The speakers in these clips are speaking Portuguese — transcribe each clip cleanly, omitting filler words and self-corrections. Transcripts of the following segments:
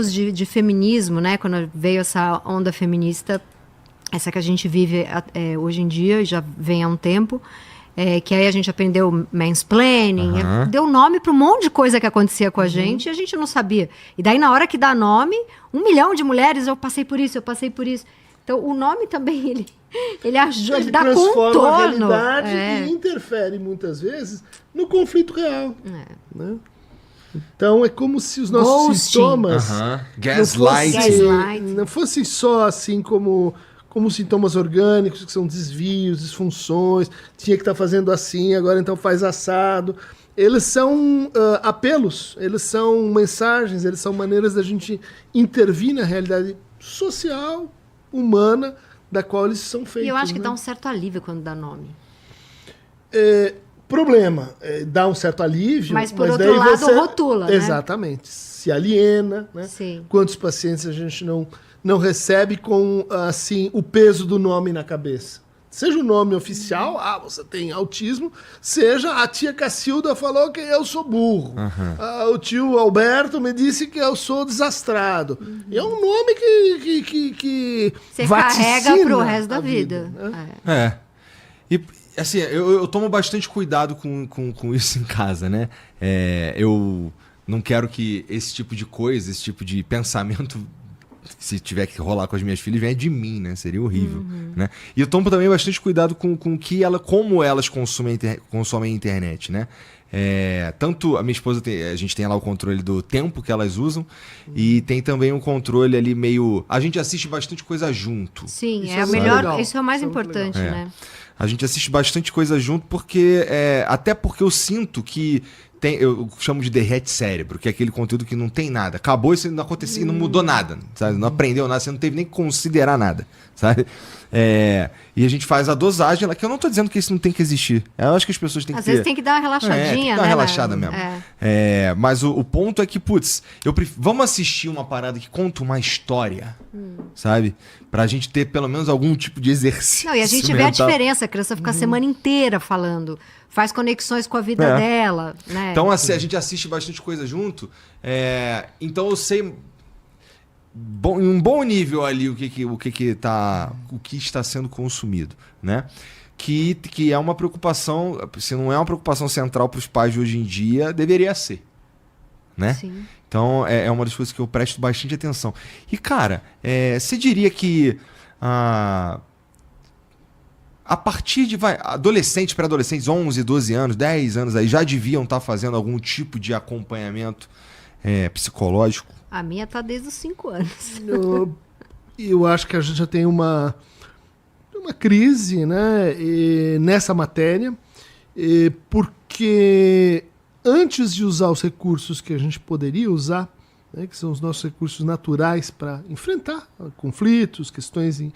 De feminismo, né? Quando veio essa onda feminista, essa que a gente vive hoje em dia, já vem há um tempo, que aí a gente aprendeu mansplaining, deu nome para um monte de coisa que acontecia com a gente e a gente não sabia. E daí, na hora que dá nome, 1 milhão de mulheres, eu passei por isso, eu passei por isso. Então, o nome também, ele ajuda, ele dá contorno. A realidade e interfere, muitas vezes, no conflito real. Né? Então, é como se os nossos sintomas não fossem só assim como sintomas orgânicos, que são desvios, disfunções, tinha que estar fazendo assim, agora então faz assado. Eles são apelos, eles são mensagens, eles são maneiras da gente intervir na realidade social, humana, da qual eles são feitos. E eu acho que dá um certo alívio quando dá nome. Problema, dá um certo alívio. Mas por outro lado, você rotula, né? Exatamente, se aliena, né? Sim. Quantos pacientes a gente não recebe com assim o peso do nome na cabeça? Seja o nome oficial, você tem autismo, seja a tia Cacilda falou que eu sou burro. O tio Alberto me disse que eu sou desastrado. E é um nome que você carrega pro resto da vida. Né? E assim, eu tomo bastante cuidado com isso em casa, né? Eu não quero que esse tipo de coisa, esse tipo de pensamento, se tiver que rolar com as minhas filhas, venha de mim, né? Seria horrível, né? E eu tomo também bastante cuidado com como elas consomem a internet, né? Tanto a minha esposa, a gente tem lá o controle do tempo que elas usam e tem também um controle ali meio... A gente assiste bastante coisa junto. Sim, isso é o mais importante, né? A gente assiste bastante coisa junto porque... até porque eu sinto que eu chamo de derrete cérebro, que é aquele conteúdo que não tem nada. Acabou, isso não aconteceu, não mudou nada, sabe? Não aprendeu nada, você não teve nem que considerar nada, sabe? E a gente faz a dosagem, que eu não tô dizendo que isso não tem que existir. Eu acho que as pessoas têm que Às vezes tem que dar uma relaxadinha, tem que dar uma relaxada mesmo. Mas o ponto é que, vamos assistir uma parada que conta uma história, sabe? Pra gente ter pelo menos algum tipo de exercício. Não, e a gente vê a diferença, a criança fica a semana inteira falando, faz conexões com a vida dela, né? Então, assim, a gente assiste bastante coisa junto, então eu sei em um bom nível ali o que está sendo consumido, né? Que é uma preocupação, se não é uma preocupação central para os pais de hoje em dia, deveria ser, né? Sim. Então é uma das coisas que eu presto bastante atenção. E cara, você diria que a partir de adolescentes, pré-adolescentes, 11, 12 anos, 10 anos aí, já deviam estar fazendo algum tipo de acompanhamento psicológico? A minha tá desde os 5 anos. Eu acho que a gente já tem uma crise, né, nessa matéria, porque antes de usar os recursos que a gente poderia usar, né, que são os nossos recursos naturais para enfrentar conflitos, questões em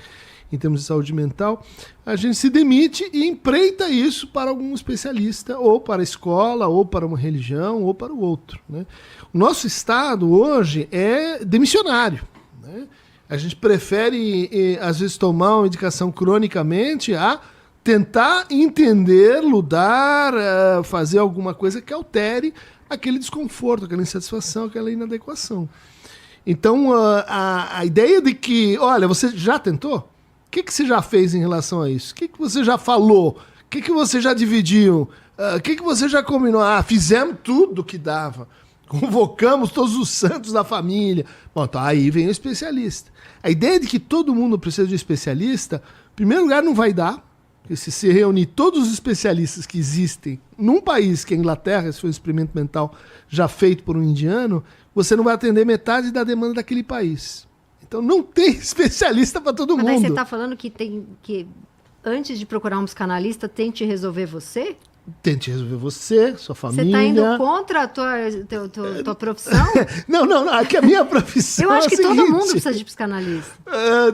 termos de saúde mental, a gente se demite e empreita isso para algum especialista, ou para a escola, ou para uma religião, ou para o outro, né? O nosso estado hoje é demissionário, né? A gente prefere, às vezes, tomar uma medicação cronicamente a tentar entender, ludar, fazer alguma coisa que altere aquele desconforto, aquela insatisfação, aquela inadequação. Então, a ideia de que, olha, você já tentou? O que você já fez em relação a isso? O que você já falou? O que você já dividiu? O que você já combinou? Fizemos tudo que dava. Convocamos todos os santos da família. Bom, então aí vem o especialista. A ideia de que todo mundo precisa de um especialista, em primeiro lugar, não vai dar. Porque se reunir todos os especialistas que existem num país, que é a Inglaterra, esse foi um experimento mental já feito por um indiano, você não vai atender metade da demanda daquele país. Então não tem especialista para todo mundo. Mas aí você está falando que antes de procurar um psicanalista, tente resolver você? Tente resolver você, sua família. Você está indo contra a tua profissão? Não, é que a minha profissão eu acho que seguinte, todo mundo precisa de psicanalista.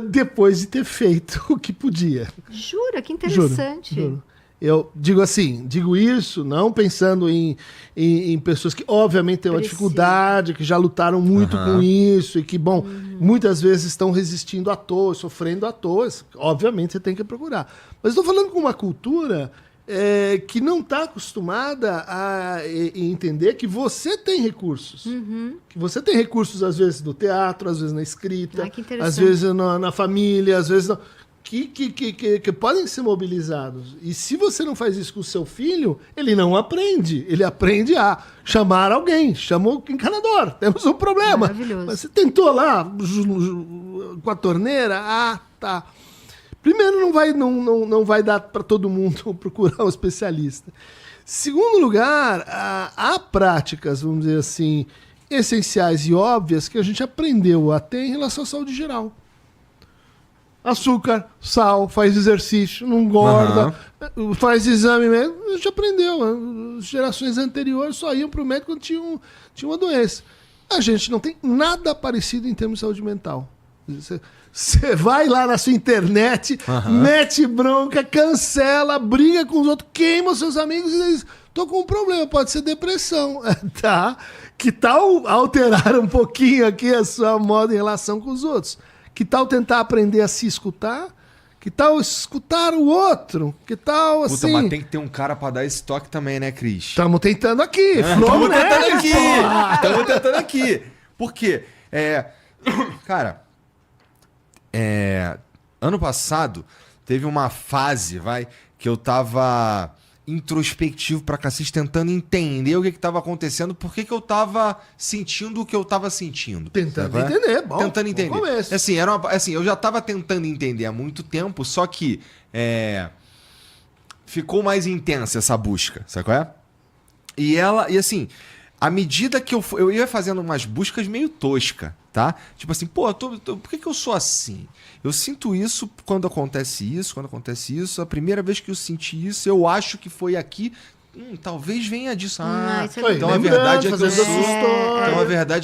Depois de ter feito o que podia. Jura? Que interessante. Juro. Eu digo isso não pensando em pessoas que obviamente têm uma dificuldade, que já lutaram muito com isso e que, muitas vezes estão resistindo à toa, sofrendo à toa. Obviamente você tem que procurar. Mas estou falando com uma cultura que não está acostumada a entender que você tem recursos. Que você tem recursos, às vezes, no teatro, às vezes na escrita, às vezes na família, às vezes... Que podem ser mobilizados. E se você não faz isso com o seu filho, ele não aprende. Ele aprende a chamar alguém. Chamou o encanador. Temos um problema. Maravilhoso. Mas você tentou lá com a torneira? Ah, tá. Primeiro, não vai dar para todo mundo procurar um especialista. Segundo lugar, há práticas, vamos dizer assim, essenciais e óbvias que a gente aprendeu a ter em relação à saúde geral. Açúcar, sal, faz exercício, não engorda, faz exame mesmo. A gente aprendeu. As gerações anteriores só iam para o médico quando tinha uma doença. A gente não tem nada parecido em termos de saúde mental. Você vai lá na sua internet, mete bronca, cancela, briga com os outros, queima os seus amigos e diz: tô com um problema, pode ser depressão. Tá? Que tal alterar um pouquinho aqui a sua moda em relação com os outros? Que tal tentar aprender a se escutar? Que tal escutar o outro? Que tal assim... Puta, mas tem que ter um cara pra dar esse toque também, né, Cris? Estamos tentando aqui. Estamos tentando aqui. Estamos tentando aqui. Por quê? Cara, ano passado teve uma fase, que eu tava introspectivo pra cacete, tentando entender o que tava acontecendo, por que eu tava sentindo o que eu tava sentindo. Tentando entender, bom. Tentando entender. Assim, eu já tava tentando entender há muito tempo, só que ficou mais intensa essa busca, sabe qual é? E assim, à medida que eu ia fazendo umas buscas meio tosca, tá? Tipo assim, pô, por que eu sou assim? Eu sinto isso quando acontece isso. A primeira vez que eu senti isso, eu acho que foi aqui. Talvez venha disso. Então a verdade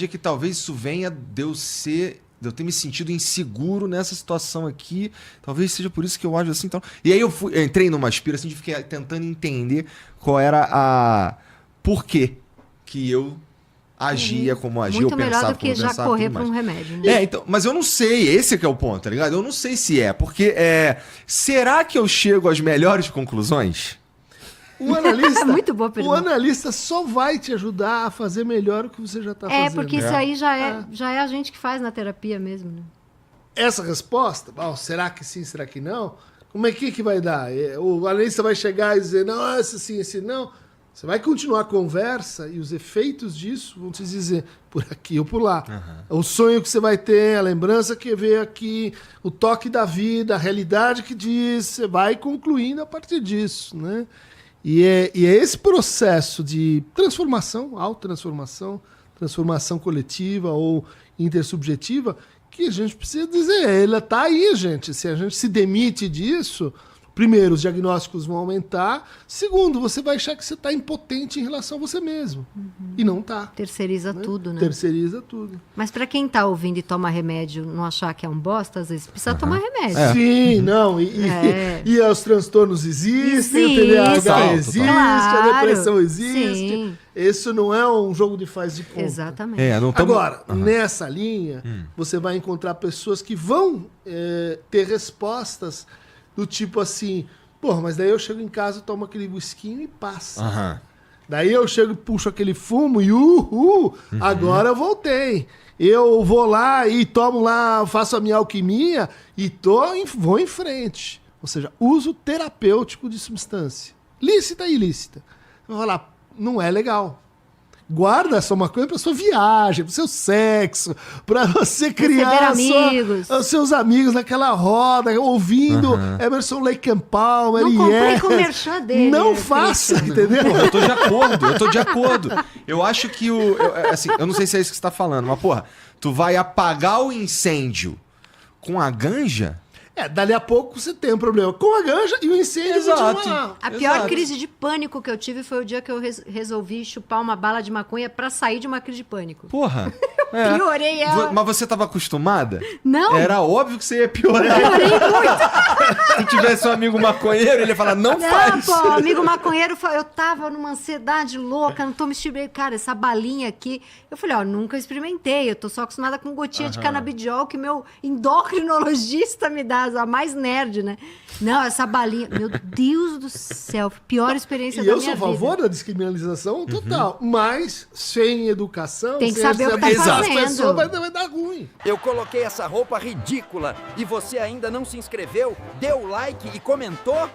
é que talvez isso venha de eu ter me sentido inseguro nessa situação aqui. Talvez seja por isso que eu acho assim. Então... E aí eu entrei numa aspira assim, de ficar tentando entender qual era por quê que eu agia como agia, muito eu pensava melhor do que já correr para um remédio. Né? Então, mas eu não sei, esse que é o ponto, tá ligado? Eu não sei se porque será que eu chego às melhores conclusões? O analista, muito boa pergunta. O analista só vai te ajudar a fazer melhor o que você já está fazendo. Porque isso aí já é a gente que faz na terapia mesmo. Né? Essa resposta, será que sim, será que não? Como é que vai dar? O analista vai chegar e dizer, não, esse sim, esse não. Você vai continuar a conversa e os efeitos disso vão te dizer por aqui ou por lá. O sonho que você vai ter, a lembrança que veio aqui, o toque da vida, a realidade que diz, você vai concluindo a partir disso, né? E é esse processo de transformação, autotransformação, transformação coletiva ou intersubjetiva que a gente precisa dizer. Ela está aí, gente. Se a gente se demite disso... Primeiro, os diagnósticos vão aumentar. Segundo, você vai achar que você está impotente em relação a você mesmo. E não está. Terceiriza tudo, né? Terceiriza tudo. Mas para quem está ouvindo e toma remédio, não achar que é um bosta, às vezes precisa tomar remédio. Sim, não. E os transtornos existem, o TDAH existe, a depressão existe. Sim. Isso não é um jogo de faz de conta. Exatamente. Agora, nessa linha, você vai encontrar pessoas que vão ter respostas do tipo assim, mas daí eu chego em casa, tomo aquele whiskinho e passa. Daí eu chego e puxo aquele fumo e agora eu voltei. Eu vou lá e tomo lá, faço a minha alquimia e vou em frente. Ou seja, uso terapêutico de substância. Lícita e ilícita. Eu vou falar, não é legal. Guarda essa uma coisa para sua viagem, para o seu sexo, para você criar os seus amigos naquela roda, ouvindo Emerson Lake and Palmer. Não comprei com o merchan dele. Não faça, entendeu? Eu tô de acordo. Eu acho que eu não sei se é isso que você tá falando, mas tu vai apagar o incêndio com a ganja? Dali a pouco você tem um problema com a ganja e o incêndio continua lá. A pior crise de pânico que eu tive foi o dia que eu resolvi chupar uma bala de maconha pra sair de uma crise de pânico. Eu piorei ela. Mas você tava acostumada? Não. Era óbvio que você ia piorar. Piorei muito. Se tivesse um amigo maconheiro, ele ia falar, não faz. Amigo maconheiro, eu tava numa ansiedade louca, não tô me estimulando. Cara, essa balinha aqui... Eu falei, nunca experimentei, eu tô só acostumada com gotinha de canabidiol que meu endocrinologista me dá. a mais nerd, né? Não, essa balinha. Meu Deus do céu, pior experiência E da eu minha sou a vida. favor da descriminalização total, mas sem educação, Tem que sem saber o que tá avisar as fazendo. pessoas, vai dar ruim. Eu coloquei essa roupa ridícula e você ainda não se inscreveu, deu like e comentou?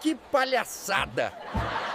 Que palhaçada!